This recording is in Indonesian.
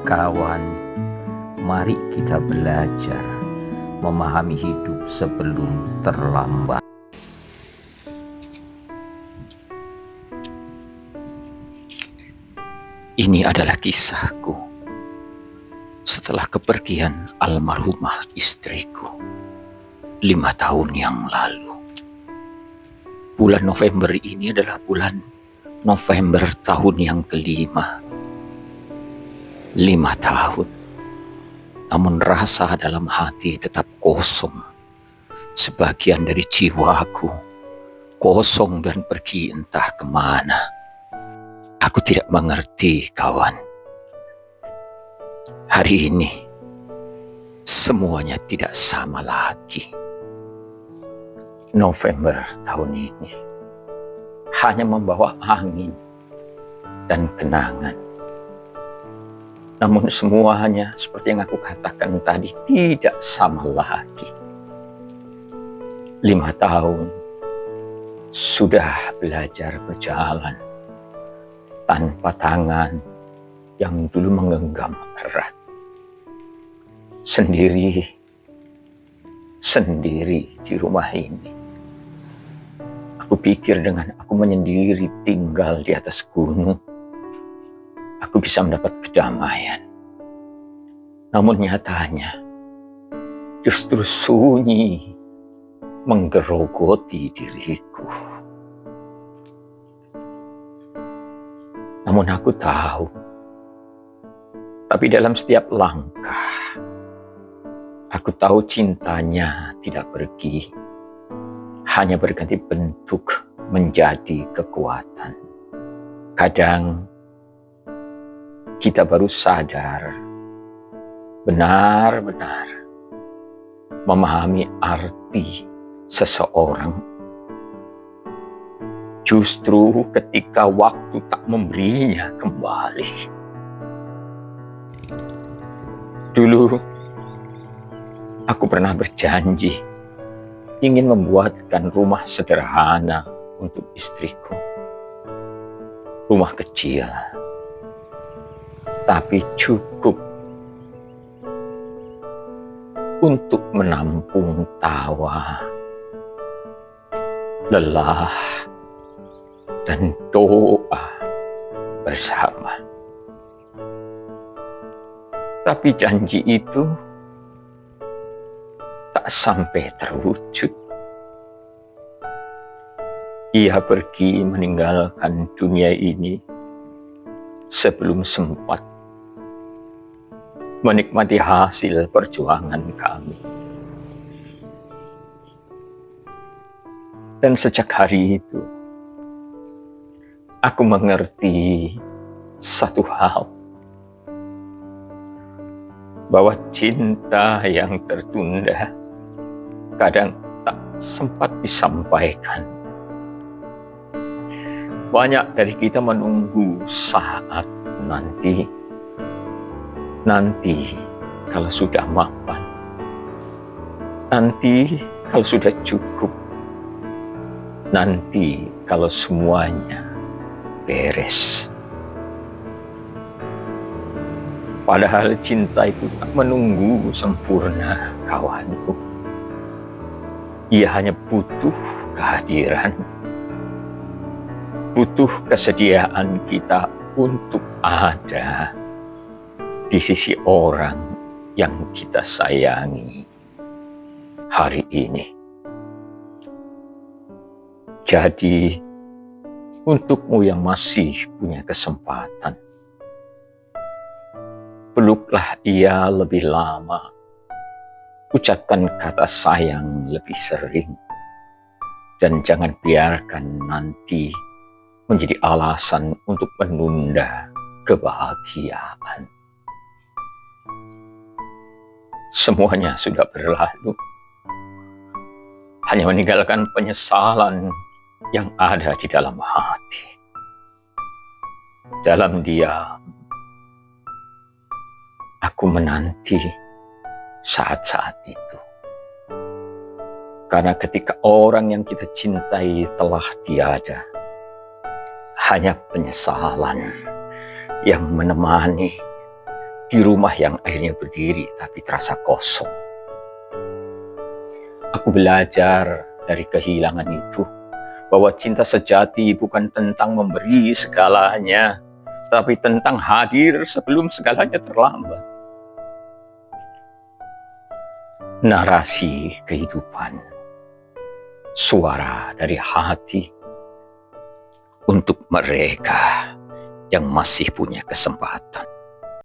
Kawan, mari kita belajar memahami hidup sebelum terlambat. Ini adalah kisahku setelah kepergian almarhumah istriku 5 tahun yang lalu. Bulan November ini adalah bulan November tahun yang kelima. 5 tahun, namun rasa dalam hati tetap kosong. Sebagian dari jiwaku kosong dan pergi entah kemana. Aku tidak mengerti, kawan. Hari ini semuanya tidak sama lagi. November tahun ini hanya membawa angin dan kenangan. Namun semuanya seperti yang aku katakan tadi tidak sama lagi. 5 tahun sudah belajar berjalan tanpa tangan yang dulu menggenggam erat. Sendiri di rumah ini. Aku pikir dengan aku menyendiri tinggal di atas gunung, aku bisa mendapat kedamaian. Namun nyatanya justru sunyi menggerogoti diriku. Namun aku tahu, tapi dalam setiap langkah, aku tahu cintanya tidak pergi, hanya berganti bentuk menjadi kekuatan. Kadang kita baru sadar, benar-benar memahami arti seseorang justru ketika waktu tak memberinya kembali. Dulu, aku pernah berjanji ingin membuatkan rumah sederhana untuk istriku. Rumah kecil, tapi cukup untuk menampung tawa, lelah, dan doa bersama. Tapi janji itu tak sampai terwujud. Ia pergi meninggalkan dunia ini sebelum sempat menikmati hasil perjuangan kami. Dan sejak hari itu, aku mengerti satu hal, bahwa cinta yang tertunda kadang tak sempat disampaikan. Banyak dari kita menunggu saat nanti kalau sudah mapan, nanti kalau sudah cukup, nanti kalau semuanya beres. Padahal cinta itu tak menunggu sempurna, kawanku. Ia hanya butuh kehadiran, butuh kesediaan kita untuk ada di sisi orang yang kita sayangi hari ini. Jadi, untukmu yang masih punya kesempatan, peluklah ia lebih lama, ucapkan kata sayang lebih sering, dan jangan biarkan nanti menjadi alasan untuk menunda kebahagiaan. Semuanya sudah berlalu, hanya meninggalkan penyesalan yang ada di dalam hati. Dalam diam, aku menanti saat-saat itu. Karena ketika orang yang kita cintai telah tiada, hanya penyesalan yang menemani di rumah yang akhirnya berdiri tapi terasa kosong. Aku belajar dari kehilangan itu bahwa cinta sejati bukan tentang memberi segalanya, tapi tentang hadir sebelum segalanya terlambat. Narasi kehidupan, suara dari hati untuk mereka yang masih punya kesempatan.